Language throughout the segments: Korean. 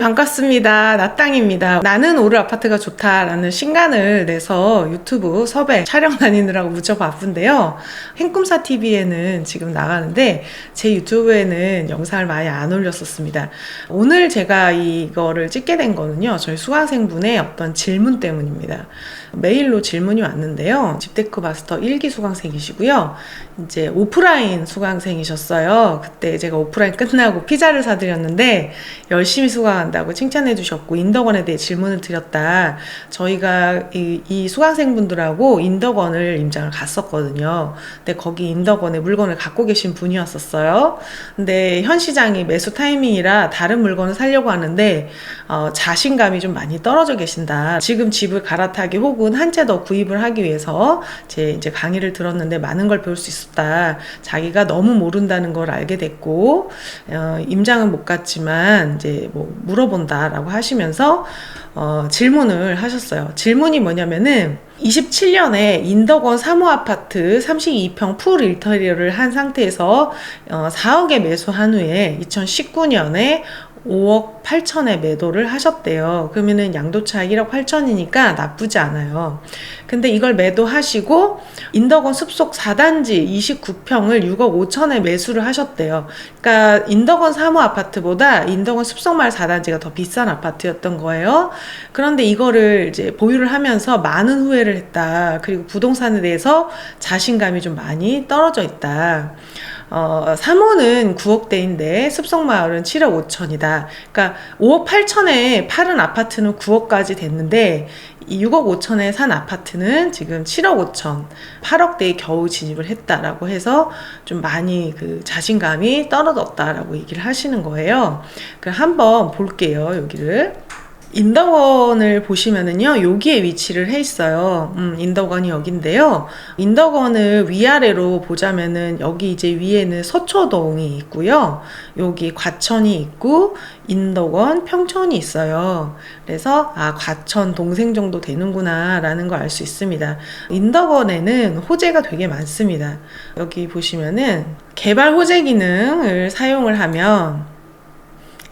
반갑습니다. 나땅입니다. 나는 오르 아파트가 좋다라는 신간을 내서 유튜브 섭외 촬영 다니느라고 무척 바쁜데요. 행꿈사 TV에는 지금 나가는데 제 유튜브에는 영상을 많이 안 올렸었습니다. 오늘 제가 이거를 찍게 된 거는요, 저희 수강생분의 어떤 질문 때문입니다. 메일로 질문이 왔는데요. 집테크 마스터 1기 수강생이시고요. 이제 오프라인 수강생이셨어요. 그때 제가 오프라인 끝나고 피자를 사드렸는데 열심히 수강한다고 칭찬해 주셨고, 인덕원에 대해 질문을 드렸다. 저희가 이 수강생분들하고 인덕원을 임장을 갔었거든요. 근데 거기 인덕원에 물건을 갖고 계신 분이었었어요. 근데 현 시장이 매수 타이밍이라 다른 물건을 사려고 하는데 자신감이 좀 많이 떨어져 계신다. 지금 집을 갈아타기 혹은 한 채 더 구입을 하기 위해서 제 이제 강의를 들었는데 많은 걸 배울 수 있었다. 자기가 너무 모른다는 걸 알게 됐고, 임장은 못 갔지만 이제 뭐 물어본다라고 하시면서 질문을 하셨어요. 질문이 뭐냐면은 27년에 인덕원 3호 아파트 32평 풀 인테리어를 한 상태에서 4억에 매수한 후에 2019년에 5억 8천에 매도를 하셨대요. 그러면은 양도차 1억 8천이니까 나쁘지 않아요. 근데 이걸 매도하시고 인덕원 숲속 4단지 29평을 6억 5천에 매수를 하셨대요. 그러니까 인덕원 3호 아파트보다 인덕원 숲속마을 4단지가 더 비싼 아파트였던 거예요. 그런데 이거를 이제 보유를 하면서 많은 후회를 했다. 그리고 부동산에 대해서 자신감이 좀 많이 떨어져 있다. 3호는 9억대인데 숲속마을은 7억 5천이다. 그러니까 5억 8천에 팔은 아파트는 9억까지 됐는데 이 6억 5천에 산 아파트는 지금 7억 5천, 8억대에 겨우 진입을 했다라고 해서 좀 많이 그 자신감이 떨어졌다라고 얘기를 하시는 거예요. 그럼 한번 볼게요, 여기를. 인덕원을 보시면은요, 여기에 위치를 해 있어요. 인덕원이 여긴데요. 인덕원을 위아래로 보자면은 여기 이제 위에는 서초동이 있고요. 여기 과천이 있고 인덕원, 평촌이 있어요. 그래서 과천 동생 정도 되는구나 라는 걸 알 수 있습니다. 인덕원에는 호재가 되게 많습니다. 여기 보시면은 개발 호재 기능을 사용을 하면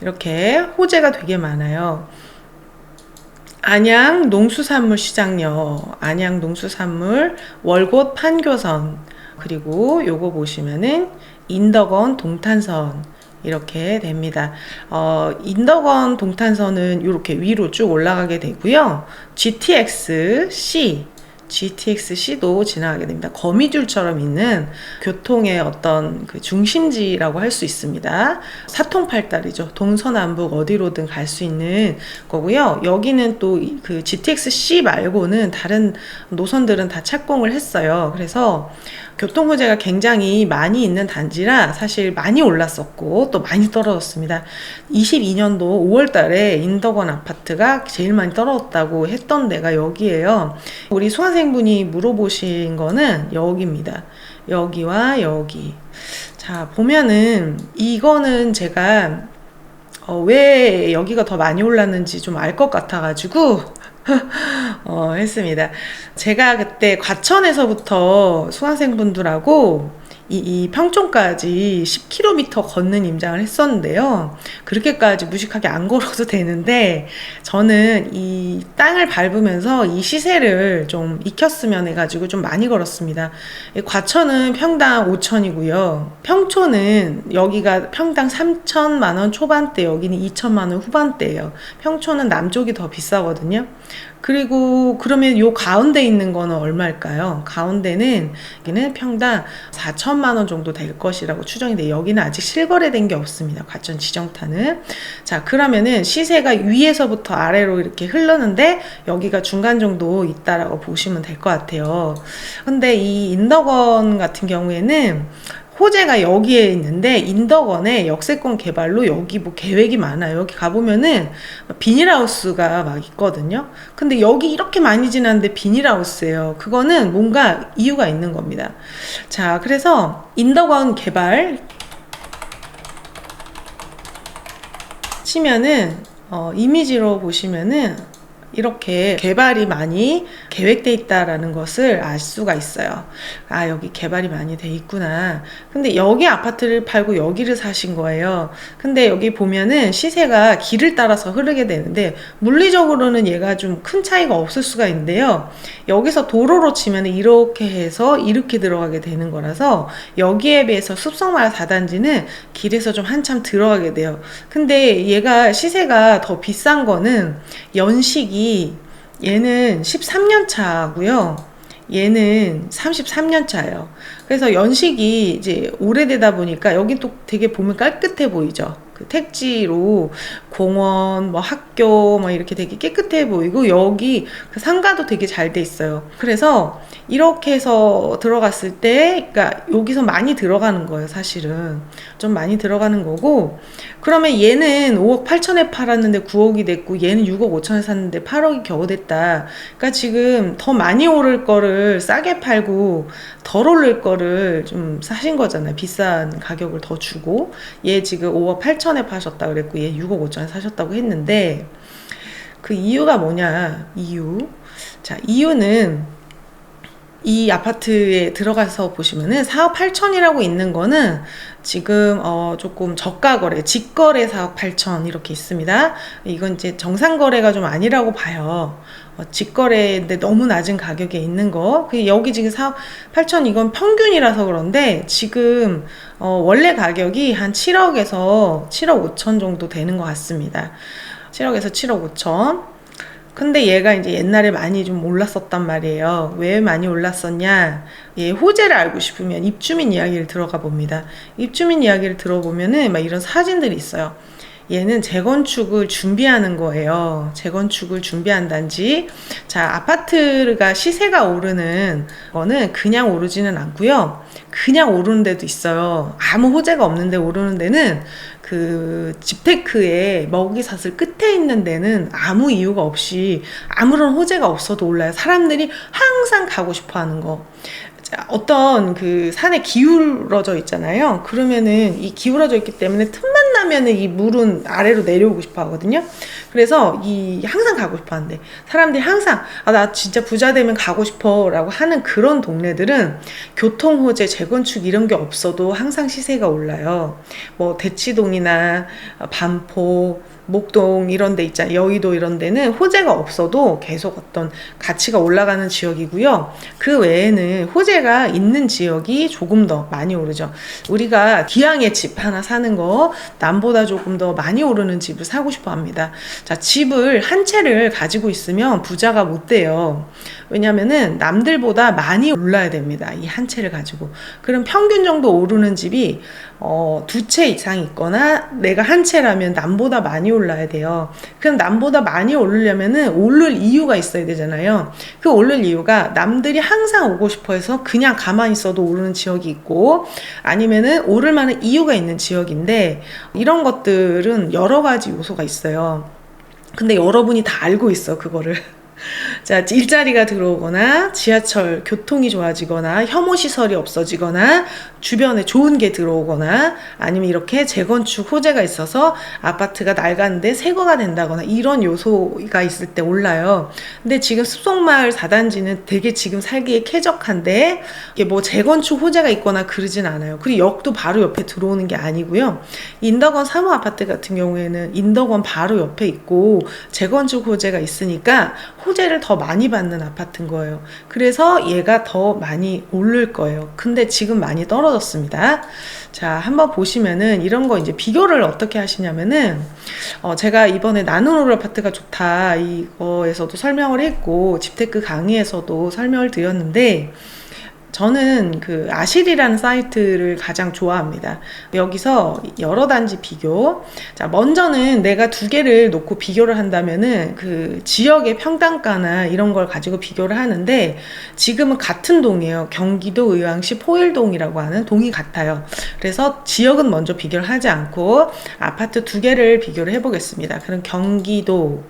이렇게 호재가 되게 많아요. 안양 농수산물 시장역, 안양 농수산물 월곶 판교선, 그리고 요거 보시면은 인덕원 동탄선 이렇게 됩니다. 인덕원 동탄선은 이렇게 위로 쭉 올라가게 되고요. GTX-C도 지나가게 됩니다. 거미줄처럼 있는 교통의 어떤 그 중심지라고 할 수 있습니다. 사통팔달이죠. 동서남북 어디로든 갈 수 있는 거고요. 여기는 또 그 GTX-C 말고는 다른 노선들은 다 착공을 했어요. 그래서 교통 호재가 굉장히 많이 있는 단지라 사실 많이 올랐었고 또 많이 떨어졌습니다. 22년도 5월 달에 인덕원 아파트가 제일 많이 떨어졌다고 했던 데가 여기예요. 우리 수강생분이 물어보신 거는 여기입니다. 여기와 여기. 자, 보면은 이거는 제가 왜 여기가 더 많이 올랐는지 좀 알 것 같아가지고 했습니다. 제가 그때 과천에서부터 수강생분들하고 이 평촌까지 10km 걷는 임장을 했었는데요. 그렇게까지 무식하게 안 걸어도 되는데 저는 이 땅을 밟으면서 이 시세를 좀 익혔으면 해가지고 좀 많이 걸었습니다. 과천은 평당 5천이고요. 평촌은 여기가 평당 3천만 원 초반대, 여기는 2천만 원 후반대예요. 평촌은 남쪽이 더 비싸거든요. 그리고 그러면 요 가운데 있는 거는 얼마일까요? 가운데는 여기는 평당 4천만 원 정도 될 것이라고 추정인데 여기는 아직 실거래된 게 없습니다. 과천 지정타는. 자, 그러면은 시세가 위에서부터 아래로 이렇게 흐르는데 여기가 중간 정도 있다라고 보시면 될 것 같아요. 근데 이 인덕원 같은 경우에는 호재가 여기에 있는데 인덕원에 역세권 개발로 여기 뭐 계획이 많아요. 여기 가보면은 비닐하우스가 막 있거든요. 근데 여기 이렇게 많이 지났는데 비닐하우스예요. 그거는 뭔가 이유가 있는 겁니다. 자, 그래서 인덕원 개발 치면은 이미지로 보시면은 이렇게 개발이 많이 계획돼 있다라는 것을 알 수가 있어요. 아, 여기 개발이 많이 돼 있구나. 근데 여기 아파트를 팔고 여기를 사신 거예요. 근데 여기 보면은 시세가 길을 따라서 흐르게 되는데 물리적으로는 얘가 좀 큰 차이가 없을 수가 있는데요. 여기서 도로로 치면 이렇게 해서 이렇게 들어가게 되는 거라서 여기에 비해서 숲속마을 4단지는 길에서 좀 한참 들어가게 돼요. 근데 얘가 시세가 더 비싼 거는 연식이 얘는 13년 차고요. 얘는 33년 차예요. 그래서 연식이 이제 오래되다 보니까 여기 또 되게 보면 깔끔해 보이죠. 그 택지로 공원, 뭐 학교, 뭐 이렇게 되게 깨끗해 보이고 여기 그 상가도 되게 잘 돼 있어요. 그래서 이렇게 해서 들어갔을 때, 그러니까 여기서 많이 들어가는 거예요, 사실은. 좀 많이 들어가는 거고, 그러면 얘는 5억 8천에 팔았는데 9억이 됐고, 얘는 6억 5천에 샀는데 8억이 겨우 됐다. 그러니까 지금 더 많이 오를 거를 싸게 팔고, 덜 오를 거를 좀 사신 거잖아요. 비싼 가격을 더 주고. 얘 지금 5억 8천에 파셨다 그랬고, 얘 6억 5천에 사셨다고 했는데, 그 이유가 뭐냐, 자, 이유는 이 아파트에 들어가서 보시면은 4억 8천이라고 있는 거는 지금 조금 저가 거래, 직거래 4억 8천 이렇게 있습니다. 이건 이제 정상 거래가 좀 아니라고 봐요. 직거래인데 너무 낮은 가격에 있는 거. 여기 지금 4억 8천 이건 평균이라서 그런데 지금 원래 가격이 한 7억에서 7억 5천 정도 되는 것 같습니다. 7억에서 7억 5천. 근데 얘가 이제 옛날에 많이 좀 올랐었단 말이에요. 왜 많이 올랐었냐? 얘 호재를 알고 싶으면 입주민 이야기를 들어가 봅니다. 입주민 이야기를 들어보면은 막 이런 사진들이 있어요. 얘는 재건축을 준비하는 거예요. 재건축을 준비한 단지. 자, 아파트가 시세가 오르는 거는 그냥 오르지는 않고요. 그냥 오르는 데도 있어요. 아무 호재가 없는데 오르는 데는 그 집테크의 먹이사슬 끝에 있는 데는 아무 이유가 없이 아무런 호재가 없어도 올라요. 사람들이 항상 가고 싶어 하는 거. 어떤 그 산에 기울어져 있잖아요. 그러면은 이 기울어져 있기 때문에 틈만 나면은 이 물은 아래로 내려오고 싶어 하거든요. 그래서 항상 가고 싶어 하는데 사람들이 항상 나 진짜 부자 되면 가고 싶어 라고 하는 그런 동네들은 교통 호재, 재건축 이런 게 없어도 항상 시세가 올라요. 뭐 대치동이나 반포, 목동 이런 데 있잖아요. 여의도 이런 데는 호재가 없어도 계속 어떤 가치가 올라가는 지역이고요. 그 외에는 호재가 있는 지역이 조금 더 많이 오르죠. 우리가 기왕에 집 하나 사는 거 남보다 조금 더 많이 오르는 집을 사고 싶어 합니다. 자, 집을 한 채를 가지고 있으면 부자가 못 돼요. 왜냐면은 남들보다 많이 올라야 됩니다. 이 한 채를 가지고. 그럼 평균 정도 오르는 집이 두 채 이상 있거나 내가 한 채라면 남보다 많이 올라야 돼요. 그럼 남보다 많이 오르려면은 오를 이유가 있어야 되잖아요. 그 오를 이유가 남들이 항상 오고 싶어 해서 그냥 가만히 있어도 오르는 지역이 있고 아니면은 오를 만한 이유가 있는 지역인데 이런 것들은 여러 가지 요소가 있어요. 근데 여러분이 다 알고 있어, 그거를. 자, 일자리가 들어오거나 지하철 교통이 좋아지거나 혐오시설이 없어지거나 주변에 좋은 게 들어오거나 아니면 이렇게 재건축 호재가 있어서 아파트가 낡았는데 새거가 된다거나 이런 요소가 있을 때 올라요. 근데 지금 숲속마을 4단지는 되게 지금 살기에 쾌적한데 이게 뭐 재건축 호재가 있거나 그러진 않아요. 그리고 역도 바로 옆에 들어오는 게 아니고요. 인덕원 사무 아파트 같은 경우에는 인덕원 바로 옆에 있고 재건축 호재가 있으니까 호재를 더 많이 받는 아파트인 거예요. 그래서 얘가 더 많이 오를 거예요. 근데 지금 많이 떨어졌습니다. 자, 한번 보시면은 이런 거 이제 비교를 어떻게 하시냐면은 제가 이번에 나는 오를 아파트가 좋다 이거에서도 설명을 했고 집테크 강의에서도 설명을 드렸는데 저는 그 아실이라는 사이트를 가장 좋아합니다. 여기서 여러 단지 비교. 자, 먼저는 내가 두 개를 놓고 비교를 한다면은 그 지역의 평당가나 이런 걸 가지고 비교를 하는데 지금은 같은 동이에요. 경기도 의왕시 포일동이라고 하는 동이 같아요. 그래서 지역은 먼저 비교를 하지 않고 아파트 두 개를 비교를 해보겠습니다. 그럼 경기도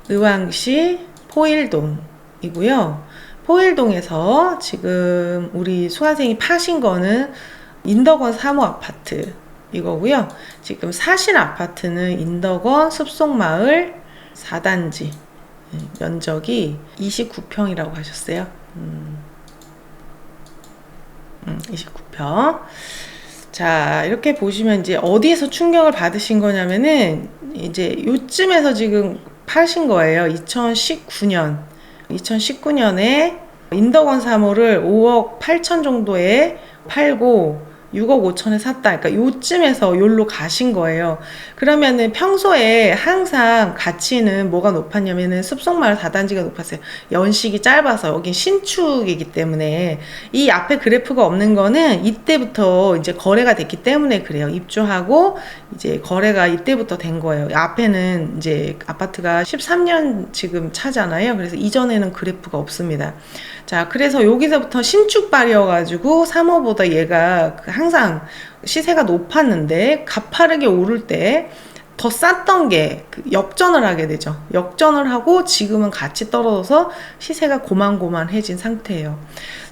의왕시 포일동이고요. 포일동에서 지금 우리 수강생이 파신 거는 인덕원 사무 아파트 이거고요. 지금 사신 아파트는 인덕원 숲속마을 4단지 면적이 29평이라고 하셨어요. 29평. 자, 이렇게 보시면 이제 어디에서 충격을 받으신 거냐면은 이제 요쯤에서 지금 파신 거예요. 2019년에 인덕원 3호를 5억 8천 정도에 팔고 6억 5천에 샀다. 그러니까 요쯤에서 요로 가신 거예요. 그러면은 평소에 항상 가치는 뭐가 높았냐면은 숲속마을 4단지가 높았어요. 연식이 짧아서 여긴 신축이기 때문에 이 앞에 그래프가 없는 거는 이때부터 이제 거래가 됐기 때문에 그래요. 입주하고 이제 거래가 이때부터 된 거예요. 앞에는 이제 아파트가 13년 지금 차잖아요. 그래서 이전에는 그래프가 없습니다. 자, 그래서 여기서부터 신축발이어가지고 3호보다 얘가 항상 시세가 높았는데 가파르게 오를 때 더 쌌던 게 역전을 하게 되죠. 역전을 하고 지금은 같이 떨어져서 시세가 고만고만해진 상태예요.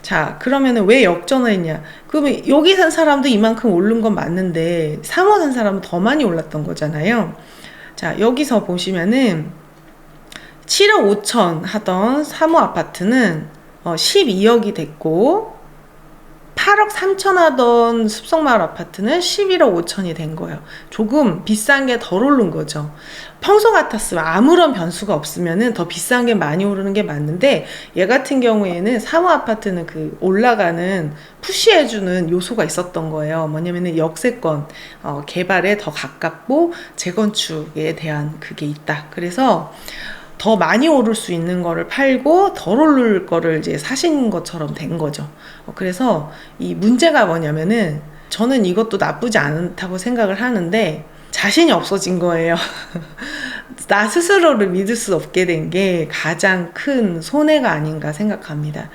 자, 그러면은 왜 역전을 했냐? 그러면 여기 산 사람도 이만큼 오른 건 맞는데 3호 산 사람은 더 많이 올랐던 거잖아요. 자, 여기서 보시면은 7억 5천 하던 3호 아파트는 12억이 됐고 8억 3천 하던 숲속마을 아파트는 11억 5천이 된 거예요. 조금 비싼 게 덜 오른 거죠. 평소 같았으면 아무런 변수가 없으면 더 비싼 게 많이 오르는 게 맞는데 얘 같은 경우에는 3호 아파트는 그 올라가는 푸시해주는 요소가 있었던 거예요. 뭐냐면은 역세권 개발에 더 가깝고 재건축에 대한 그게 있다. 그래서 더 많이 오를 수 있는 거를 팔고 덜 오를 거를 이제 사신 것처럼 된 거죠. 그래서 이 문제가 뭐냐면은 저는 이것도 나쁘지 않다고 생각을 하는데 자신이 없어진 거예요. 나 스스로를 믿을 수 없게 된 게 가장 큰 손해가 아닌가 생각합니다.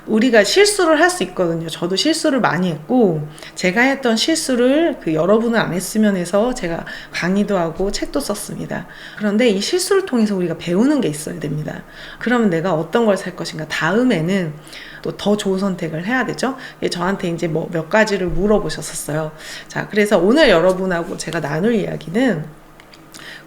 우리가 실수를 할 수 있거든요. 저도 실수를 많이 했고 제가 했던 실수를 여러분은 안 했으면 해서 제가 강의도 하고 책도 썼습니다. 그런데 이 실수를 통해서 우리가 배우는 게 있어야 됩니다. 그러면 내가 어떤 걸 살 것인가, 다음에는 또 더 좋은 선택을 해야 되죠. 저한테 이제 뭐 몇 가지를 물어보셨었어요. 자, 그래서 오늘 여러분하고 제가 나눌 이야기는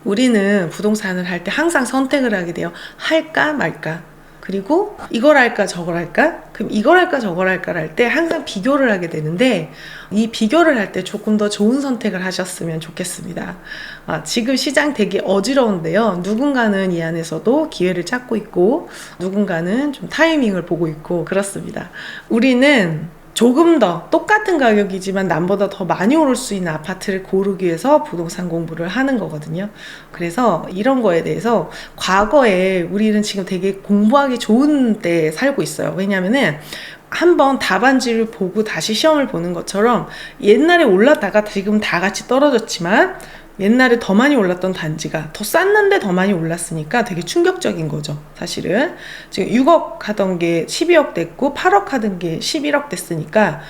우리는 부동산을 할 때 항상 선택을 하게 돼요. 할까 말까. 그리고 이걸 할까 저걸 할까? 그럼 이걸 할까 저걸 할까를 할 때 항상 비교를 하게 되는데 이 비교를 할 때 조금 더 좋은 선택을 하셨으면 좋겠습니다. 지금 시장 되게 어지러운데요. 누군가는 이 안에서도 기회를 찾고 있고 누군가는 좀 타이밍을 보고 있고 그렇습니다. 우리는 조금 더 똑같은 가격이지만 남보다 더 많이 오를 수 있는 아파트를 고르기 위해서 부동산 공부를 하는 거거든요. 그래서 이런 거에 대해서 과거에 우리는 지금 되게 공부하기 좋은 때에 살고 있어요. 왜냐면은 한번 답안지를 보고 다시 시험을 보는 것처럼 옛날에 올랐다가 지금 다 같이 떨어졌지만 옛날에 더 많이 올랐던 단지가 더 쌌는데 더 많이 올랐으니까 되게 충격적인 거죠. 사실은 지금 6억 하던 게 12억 됐고 8억 하던 게 11억 됐으니까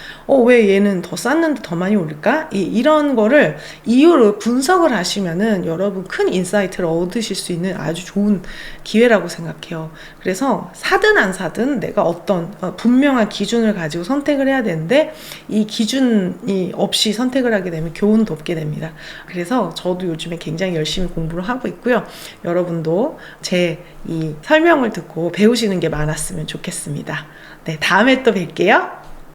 왜 얘는 더 쌌는데 더 많이 오를까? 이런 거를 이유를 분석을 하시면은 여러분 큰 인사이트를 얻으실 수 있는 아주 좋은 기회라고 생각해요. 그래서 사든 안 사든 내가 어떤 분명한 기준을 가지고 선택을 해야 되는데 이 기준이 없이 선택을 하게 되면 교훈도 없게 됩니다. 그래서 저도 요즘에 굉장히 열심히 공부를 하고 있고요. 여러분도 제 이 설명을 듣고 배우시는 게 많았으면 좋겠습니다. 네, 다음에 또 뵐게요.